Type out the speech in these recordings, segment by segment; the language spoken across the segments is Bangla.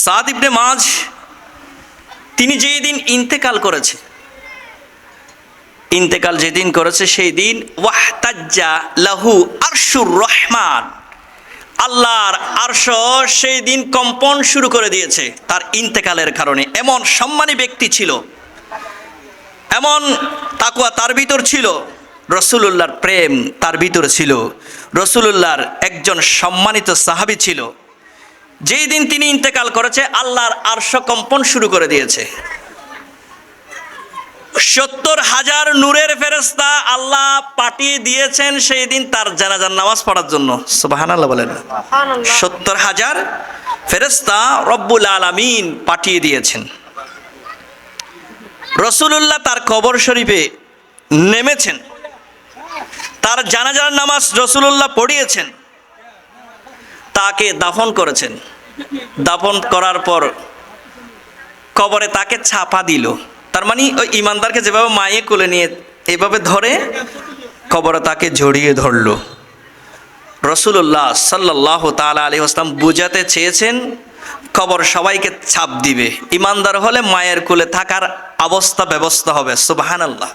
সাদ ইবনে মাজ তিনি যেই দিন ইন্তেকাল করেছে, ইন্তেকাল যেদিন করেছে সেই দিন ওয়াহতাজ্জা লাহু আরশুর রহমান, আল্লাহর আরশ সেই দিন কম্পন শুরু করে দিয়েছে তার ইন্তেকালের কারণে। এমন সম্মানী ব্যক্তি ছিল, এমন তাকওয়া তার ভিতর ছিল, রাসূলুল্লাহর প্রেম তার ভিতরে ছিল, রাসূলুল্লাহর একজন সম্মানিত সাহাবী ছিল। যেই দিন তিনি ইন্তেকাল করেছে আল্লাহর আরশ কম্পন শুরু করে দিয়েছে। ৭০,০০০ নূরের ফেরেশতা আল্লাহ পাঠিয়ে দিয়েছেন সেই দিন তার জানাজার নামাজ পড়ার জন্য। সুবহানাল্লাহ বলেন। ৭০,০০০ ফেরেশতা রব্বুল আলামিন পাঠিয়ে দিয়েছেন। রাসূলুল্লাহ তার কবর শরীফে নেমেছেন, তার জানাজার নামাজ রাসূলুল্লাহ পড়িয়েছেন, তাকে দাফন করেছেন। দাফন করার পর কবরে তাকে চাপা দিল। তার মানে ওই ইমানদারকে যেভাবে মায়ে কোলে নিয়ে এভাবে ধরে কবরে তাকে জড়িয়ে ধরলো। রাসূলুল্লাহ সাল্লাল্লাহু তাআলা আলাইহি ওয়াসাল্লাম বুঝাতে চেয়েছেন কবর সবাইকে ছাপ দিবে, ইমানদার হলে মায়ের কোলে থাকার অবস্থা ব্যবস্থা হবে। সুবহানাল্লাহ।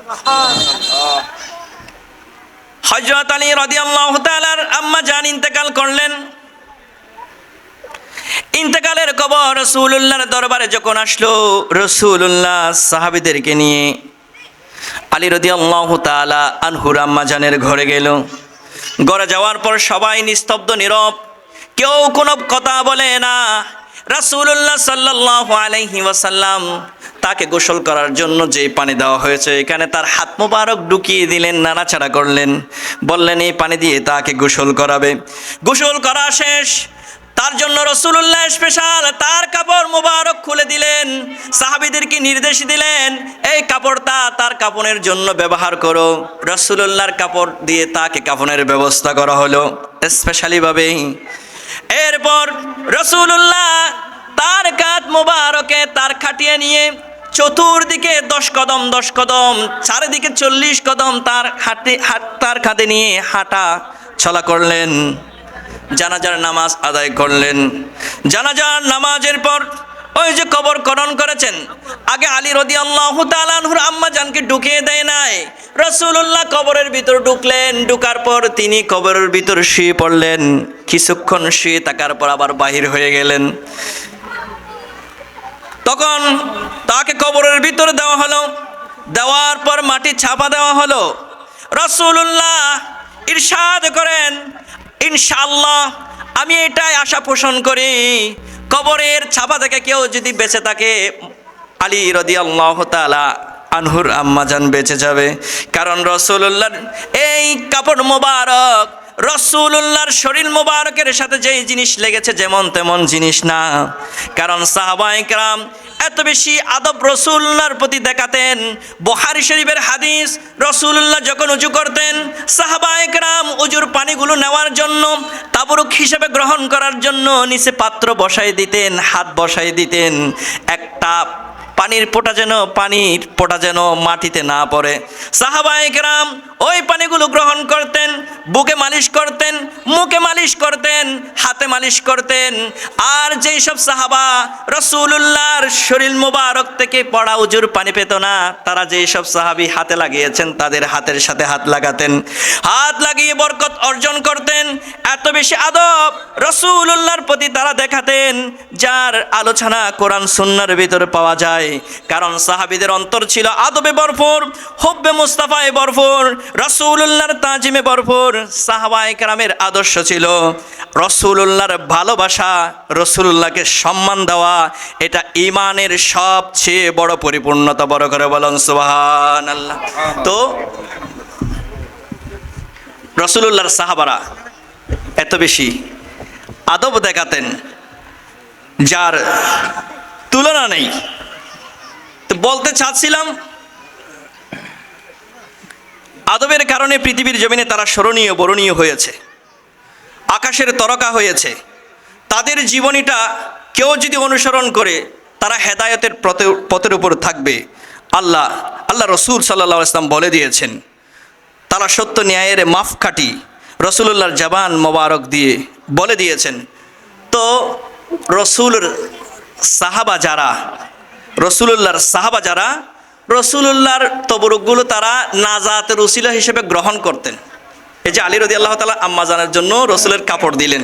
হযরত আলী রাদিয়াল্লাহু তাআলার আম্মা জান ইন্তেকাল করলেন। ইন্তেকালের খবর রাসূলুল্লাহর দরবারে যখন আসলো, রাসূলুল্লাহ সাহাবীদেরকে নিয়ে আলী রাদিয়াল্লাহু তাআলা আনহুর আম্মা জানের ঘরে গেল। ঘরে যাওয়ার পর সবাই নিস্তব্ধ নীরব, কেউ কোনো কথা বলে না। রাসূলুল্লাহ সাল্লাল্লাহু আলাইহি ওয়াসাল্লাম তাকে গোসল করার জন্য যে পানি দেওয়া হয়েছে এখানে তার হাত মোবারক ঢুকিয়ে দিলেন, নাড়াচাড়া করলেন, বললেন এই পানি দিয়ে তাকে গোসল করাবে। গোসল করা শেষ, তার জন্য রাসূলুল্লাহ স্পেশাল তার কাপড় মোবারক খুলে দিলেন, সাহাবীদেরকে নির্দেশ দিলেন এই কাপড়টা তার কাফনের জন্য ব্যবহার করো। রাসূলুল্লাহর কাপড় দিয়ে তাকে কাফনের ব্যবস্থা করা হলো স্পেশালি ভাবে। এরপর রাসূলুল্লাহ তার কাঁধ মোবারকে তার খাটিয়ে নিয়ে চতুর্দিকে 10 কদম 10 কদম, চারিদিকে 40 কদম তার কাঁধে নিয়ে হাঁটা চলা করলেন। জানাজার নামাজ আদায় করলেন। জানাজার নামাজের পর ওই যে কবর খনন করেছেন, আগে আলী রাদিয়াল্লাহু তাআলা আনহুর আম্মা জানকে ঢুকিয়ে দেয় নাই, রাসূলুল্লাহ কবরের ভিতর ঢুকলেন। ঢুকার পর তিনি কবরের ভিতর শুয়ে পড়লেন। কিছুক্ষণ শুয়ে থাকার পর আবার বাহির হয়ে গেলেন। তখন তাকে কবরের ভিতরে দেওয়া হলো, দেওয়ার পর মাটি চাপা দেওয়া হলো। রাসূলুল্লাহ ইরশাদ করেন ইনশাআল্লাহ আমি এটাই আশা পোষণ করি কবরের চাপা থেকে কেউ যদি বেঁচে থাকে আলী রাদিয়াল্লাহু তাআলা আনহুর আম্মা জান বেঁচে যাবে। কারণ রাসূলুল্লাহর এই কাপড় মোবারক রাসূলুল্লাহর শরীর মোবারকের সাথে যেই জিনিস লেগেছে যেমন তেমন জিনিস না। কারণ সাহাবায়ে কেরাম এত বেশি আদব রাসূলুল্লাহর প্রতি দেখাতেন। বুখারী শরীফের হাদিস, রাসূলুল্লাহ যখন ওযু করতেন সাহাবায়ে কেরাম ওযুর পানিগুলো নেওয়ার জন্য তাবরুক হিসেবে গ্রহণ করার জন্য নিচে পাত্র বসাই দিতেন, হাত বসাই দিতেন, একটা পানির ফোঁটা যেন মাটিতে না পড়ে। সাহাবায়ে কেরাম ওই পানিগুলো গ্রহণ করতেন, বুকে মালিশ করতেন, মুখে মালিশ করতেন, হাতে মালিশ করতেন। আর যেই সব সাহাবা রাসূলুল্লাহর শরীর মোবারক থেকে পড়া উজুর পানি পেত না, তারা যেই সব সাহাবী হাতে লাগিয়েছেন তাদের হাতের সাথে হাত লাগাতেন, হাত লাগিয়ে বরকত অর্জন করতেন। এত বেশি আদব রাসূলুল্লাহর প্রতি তারা দেখাতেন যার আলোচনা কোরআন সুন্নাহর ভিতরে পাওয়া যায়। কারণ সাহাবীদের অন্তর ছিল আদবে ভরপুর, হুব্বে মুস্তাফায়ে ভরপুর, রাসূলুল্লাহর তাজিমে ভরপুর। সাহাবায়ে কেরামের আদর্শ ছিল রাসূলুল্লাহর ভালোবাসা, রাসূলুল্লাহকে সম্মান দেওয়া, এটা ঈমানের সবচেয়ে বড় পরিপূর্ণতা। বড় করে বলেন সুবহানাল্লাহ। তো রাসূলুল্লাহর সাহাবারা এত বেশি আদব দেখাতেন যার তুলনা নেই। তো বলতে চাচ্ছিলাম আদবের কারণে পৃথিবীর জমিনে তারা স্মরণীয় বরণীয় হয়েছে, আকাশের তারকা হয়েছে। তাদের জীবনীটা কেউ যদি অনুসরণ করে তারা হেদায়েতের পথের উপর থাকবে। আল্লাহ রাসূল সাল্লাল্লাহু আলাইহি ওয়াসাল্লাম বলে দিয়েছেন তারা সত্য ন্যায়ের মাপকাঠি, রাসূলুল্লাহর জবান মোবারক দিয়ে বলে দিয়েছেন। তো রাসূলের সাহাবা যারা, রসুলুল্লাহর সাহাবা যারা রসুলুল্লাহর তবরুকগুলো তারা নাজাতের উসিলা হিসেবে গ্রহণ করতেন। এই যে আলী রাদিয়াল্লাহু তাআলা আম্মাজানের জন্য রসুলের কাপড় দিলেন,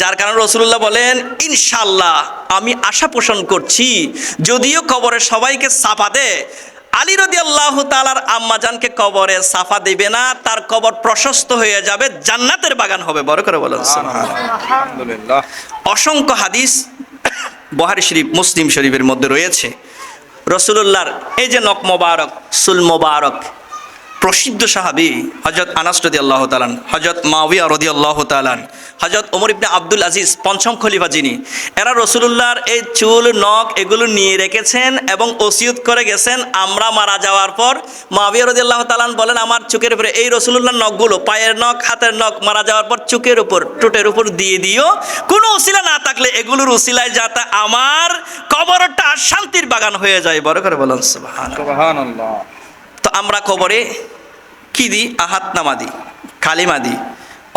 যার কারণে রসুলুল্লাহ বলেন ইনশাআল্লাহ আমি আশা পোষণ করছি যদিও কবরে সবাইকে চাপা দেয়, আলী রাদিয়াল্লাহু তাআলার আম্মাজানকে কবরে সাফা দিবে না, তার কবর প্রশস্ত হয়ে যাবে, জান্নাতের বাগান হবে। বড় করে বলেন আলহামদুলিল্লাহ। অসংখ্য হাদিস বুখারী শরীফ, মুসলিম শরীফের মধ্যে রয়েছে রসুলুল্লাহর এই যে নখ মোবারক, সুল মোবারক। প্রসিদ্ধ সাহাবী হযরত আনাস রাদিয়াল্লাহু তাআলা, হযরত মুআবিয়া রাদিয়াল্লাহু তাআলা, হযরত ওমর ইবনে আব্দুল আজিজ পঞ্চম খলিফা যিনি, এরা রসুলুল্লাহর এই চুল নখ এগুলো নিয়ে রেখেছেন এবং ওসিয়ত করে গেছেন আমরা মারা যাওয়ার পর মুআবিয়া রাদিয়াল্লাহু তাআলা বলেন আমার চোখের উপরে এই রসুলুল্লাহর নখগুলো, পায়ের নখ, হাতের নখ মারা যাওয়ার পর চোখের উপর, ঠোঁটের উপর দিয়ে দিও, কোনো উসিলা না থাকলে এগুলোর উসিলায় যাতে আমার কবরটা শান্তির বাগান হয়ে যায়। বড় করে বলেন সুবহানাল্লাহ। তো আমরা কবরে কি দিই? আহাত নামা দিই, কালিমা দিই।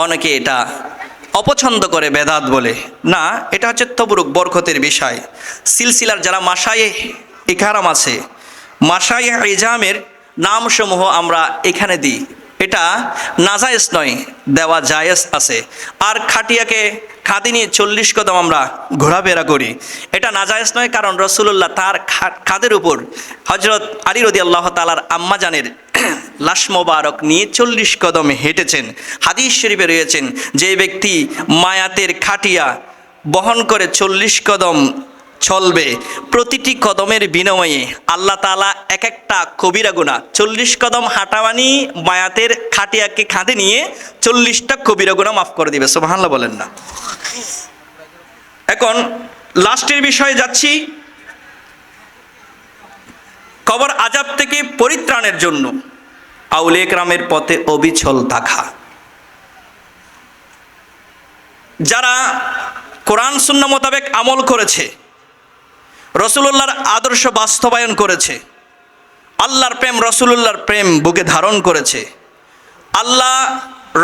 অনেকে এটা অপছন্দ করে, বেদাত বলে। না, এটা হচ্ছে তবরুক, বরকতের বিষয়। সিলসিলার যারা মাশায়ে ইকরাম আছে, মাশায়ে ইজামের নামসমূহ আমরা এখানে দিই। এটা নাজায়েজ নয়, দেওয়া জায়েজ আছে। আর খাটিয়াকে খাদি নিয়ে 40 কদম আমরা ঘোরাফেরা করি, এটা নাজায়েজ নয়, কারণ রসুলুল্লাহ তার খাদের উপর হযরত আলী রাদিয়াল্লাহু তাআলার আম্মাজানের লাশ মোবারক নিয়ে 40 কদম হেঁটেছেন। হাদিস শরীফে রয়েছেন যে ব্যক্তি মায়াতের খাটিয়া বহন করে 40 কদম চলবে, প্রতিটি কদমের বিনিময়ে আল্লাহ তাআলা এক একটা কবিরা গুনাহ, 40 কদম হাঁটা মানে মায়াতের খাটিয়াকে খাঁদে নিয়ে 40টা কবিরা গুনাহ মাফ করে দিবে। সুবহানাল্লাহ বলেন না। এখন লাস্টের বিষয়ে যাচ্ছি, কবর আযাব থেকে পরিত্রাণের জন্য আউলিয়া কেরামের পথে অবিচল থাকা। যারা কোরআন সুন্নাহ মোতাবেক আমল করেছে, রসুলুল্লাহর আদর্শ বাস্তবায়ন করেছে, আল্লাহর প্রেম, রসুলুল্লাহর প্রেম বুকে ধারণ করেছে, আল্লাহ,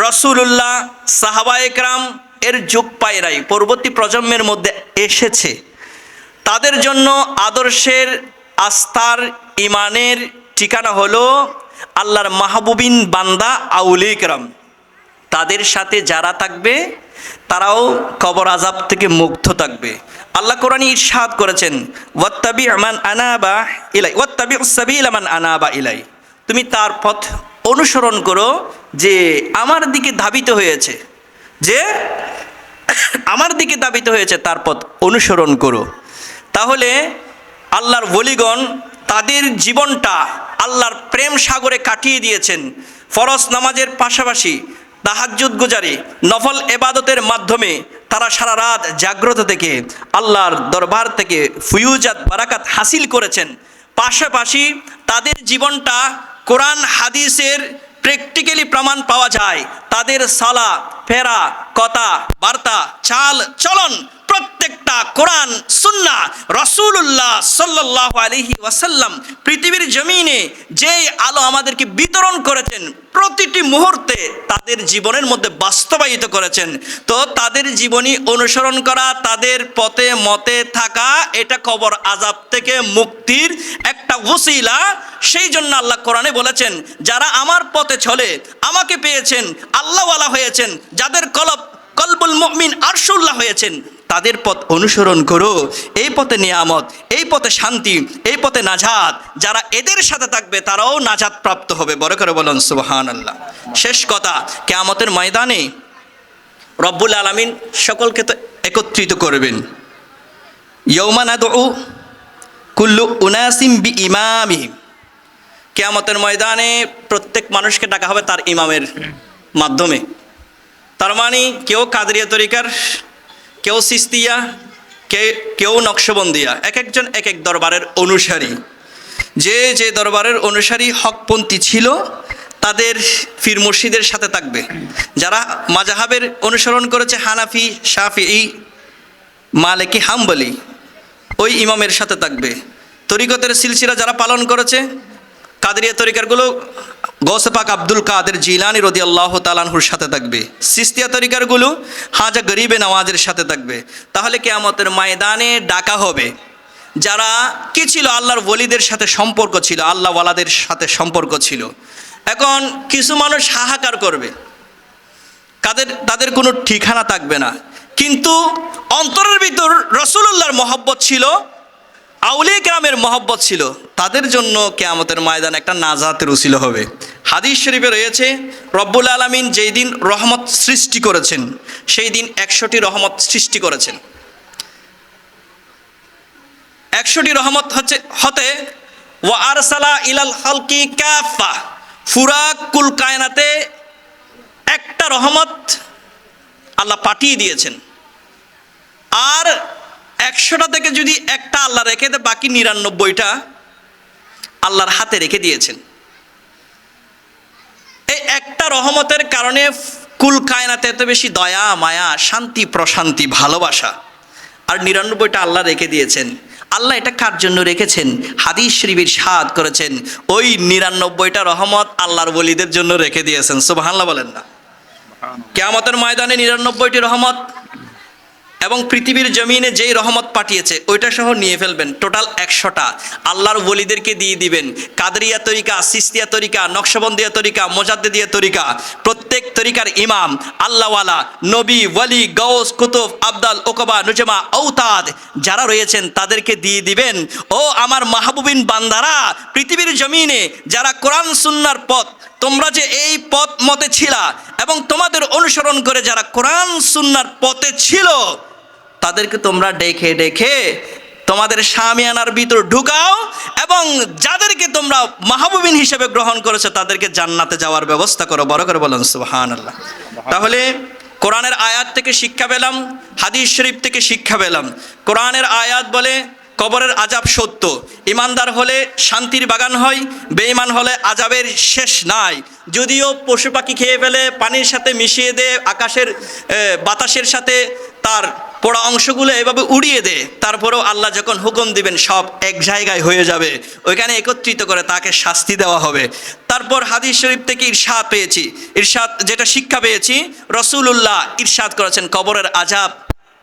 রসুলুল্লাহ, সাহাবায়ে কেরাম এর যুগ পায়রাই পরবর্তী প্রজন্মের মধ্যে এসেছে, তাদের জন্য আদর্শের, আস্থার, ইমানের ঠিকানা হলো আল্লাহর মাহবুবিন বান্দা আউলিয়া কেরাম। তাদের সাথে যারা থাকবে তারাও কবর আযাব থেকে মুক্ত থাকবে। আল্লাহ কোরআনে ইরশাদ করেছেন ওয়াত্তাবি' মান আনাবা ইলাই ওয়াত্তাবি'উস সাবিলা মান আনাবা ইলাই, তুমি তার পথ অনুসরণ করো যে আমার দিকে ধাবিত হয়েছে, যে আমার দিকে ধাবিত হয়েছে, তার পথ অনুসরণ করো। তাহলে আল্লাহর ওলিগণ তাদের জীবনটা আল্লাহর প্রেম সাগরে কাটিয়ে দিয়েছেন। ফরজ নামাজের পাশাপাশি তাহাজ্জুদ গুজারি, নফল ইবাদতের মাধ্যমে তারা সারা রাত জাগ্রত থেকে আল্লাহর দরবার থেকে ফুয়ুজাত বারাকাত হাসিল করেছেন। পাশাপাশি তাদের জীবনটা কোরআন হাদিসের প্র্যাকটিক্যালি প্রমাণ পাওয়া যায়। তাদের সালা ফেরা, কথা বার্তা, চাল চলন প্রত্যেকটা কোরআন সুন্নাহ রাসূলুল্লাহ সাল্লাল্লাহু আলাইহি ওয়াসাল্লাম পৃথিবীর জমিনে যে আলো আমাদেরকে বিতরণ করেছেন, প্রতিটি মুহূর্তে তাদের জীবনের মধ্যে বাস্তবায়িত করেছেন। তো তাদের জীবনী অনুসরণ করা, তাদের পথে মতে থাকা, এটা কবর আযাব থেকে মুক্তির একটা ওসিলা। সেই জন্য আল্লাহ কোরআনে বলেছেন যারা আমার পথে চলে, আমাকে পেয়েছেন, আল্লাহওয়ালা হয়েছেন, যাদের কলবুল মুমিন আরশুল্লাহ হয়েছেন, তাদের পথ অনুসরণ করো। এই পথে নিয়ামত, এই পথে শান্তি, এই পথে নাজাত। যারা এদের সাথে থাকবে তারাও নাজাত প্রাপ্ত হবে। বড় করে বলুন সুবহানাল্লাহ। শেষ কথা, কিয়ামতের ময়দানে রব্বুল আলামিন সকলকে তো একত্রিত করবেন। ইয়াউমা নাদউ কুল্লু উনাসিম বিইমামিহিম, কিয়ামতের ময়দানে প্রত্যেক মানুষকে ডাকা হবে তার ইমামের মাধ্যমে। তার মানে কেউ কাদরিয়া তরিকার, কেউ সিস্তিয়া, কেউ নকশবন্দিয়া, এক একজন এক এক দরবারের অনুসারী। যে যে দরবারের অনুসারী হকপন্থী ছিল তাদের পীর মুর্শিদের সাথে থাকবে। যারা মাযহাবের অনুসরণ করেছে হানাফি, শাফিঈ, মালিকি, হাম্বলি, ওই ইমামের সাথে থাকবে। তরিকতের সিলসিলা যারা পালন করেছে, কাদরিয়া তরিকারগুলো গৌসে পাক আব্দুল কাদের জিলানী রাদিয়াল্লাহু তাআলা আনহুর সাথে থাকবে। সিস্তিয়া তরিকারগুলো হাজা গরিবে নওয়াজের সাথে থাকবে। তাহলে কিয়ামতের ময়দানে ডাকা হবে যারা কি ছিল, আল্লাহর ওলিদের সাথে সম্পর্ক ছিল, আল্লাহ ওয়ালাদের সাথে সম্পর্ক ছিল। এখন কিছু মানুষ হাহাকার করবে, তাদের কোনো ঠিকানা থাকবে না, কিন্তু অন্তরের ভিতর রাসূলুল্লাহর মহব্বত ছিল, আউলিয়া কেরামের মহব্বত ছিল, তাদের জন্য কিয়ামতের ময়দানে একটা নাজাতের উসিলা হবে। হাদিস শরীফে রয়েছে, রব্বুল আলামিন যেই দিন রহমত সৃষ্টি করেছেন সেই দিন 100টি রহমত সৃষ্টি করেছেন। 100টি রহমত হতে ওয়া আরসালা ইলাল খালকি কাফা, পুরা কুল কায়নাতে একটা রহমত আল্লাহ পাঠিয়ে দিয়েছেন। আর 100টা থেকে যদি একটা আল্লাহ রেখে দেয়, বাকি 99টা আল্লাহর হাতে রেখে দিয়েছেন। এই একটা রহমতের কারণে কুল কায়নাতে এত বেশি দয়া, মায়া, শান্তি, প্রশান্তি, ভালোবাসা। আর 99টা আল্লাহ রেখে দিয়েছেন। আল্লাহ এটা কার জন্য রেখেছেন? হাদিস শরীফ ইরশাদ করেছেন, ওই 99টা রহমত আল্লাহর ওলিদের জন্য রেখে দিয়েছেন। সুবহানাল্লাহ বলেন না? কিয়ামতের ময়দানে 99টি রহমত এবং পৃথিবীর জমিনে যেই রহমত পাঠিয়েছে ওইটা সহ নিয়ে ফেলবেন, টোটাল 100টা আল্লাহর ওলিদেরকে দিয়ে দিবেন। কাদরিয়া তরিকা, সিস্তিয়া তরিকা, নকশবন্দিয়া তরিকা, মোজাদ্দেদিয়া তরিকা, প্রত্যেক তরিকার ইমাম, আল্লাহওয়ালা, নবী, ওয়ালি, গৌস, কুতুব, আবদাল, ওকবা, নুজমা, ঔতাদ যারা রয়েছেন তাদেরকে দিয়ে দিবেন, ও আমার মাহবুবিন বান্দারা, পৃথিবীর জমিনে যারা কোরআন সুন্নাহর পথ, তোমরা যে এই পথ মতে ছিলা এবং তোমাদের অনুসরণ করে যারা কোরআন সুন্নাহর পথে ছিল, তাদেরকে তোমরা ডেকে ডেকে তোমাদের শামিয়ানার ভিতর ঢুকাও এবং যাদেরকে তোমরা মাহবুবিন হিসেবে গ্রহণ করেছো তাদেরকে জান্নাতে যাওয়ার ব্যবস্থা করো। বড় করে বলেন সুবহানাল্লাহ। তাহলে কোরআনের আয়াত থেকে শিক্ষা পেলাম, হাদিস শরীফ থেকে শিক্ষা পেলাম। কোরআনের আয়াত বলে কবরের আযাব সত্য, ইমানদার হলে শান্তির বাগান হয়, বেঈমান হলে আযাবের শেষ নাই। যদিও পশু পাখি খেয়ে ফেলে, পানির সাথে মিশিয়ে দেয়, আকাশের বাতাসের সাথে তার পোড়া অংশগুলো এভাবে উড়িয়ে দেয়, তারপরেও আল্লাহ যখন হুকুম দিবেন সব এক জায়গায় হয়ে যাবে, ওইখানে একত্রিত করে তাকে শাস্তি দেওয়া হবে। তারপর হাদিস শরীফ থেকে ইরশাদ যেটা শিক্ষা পেয়েছি, রাসূলুল্লাহ ইরশাদ করেছেন কবরের আযাব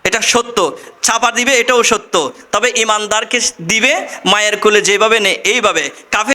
এটা সত্য, চাপা দিবে এটাও সত্য, তবে ইমানদারকে দিবে মায়ের কোলে যেভাবে নেই এইভাবে, কাফের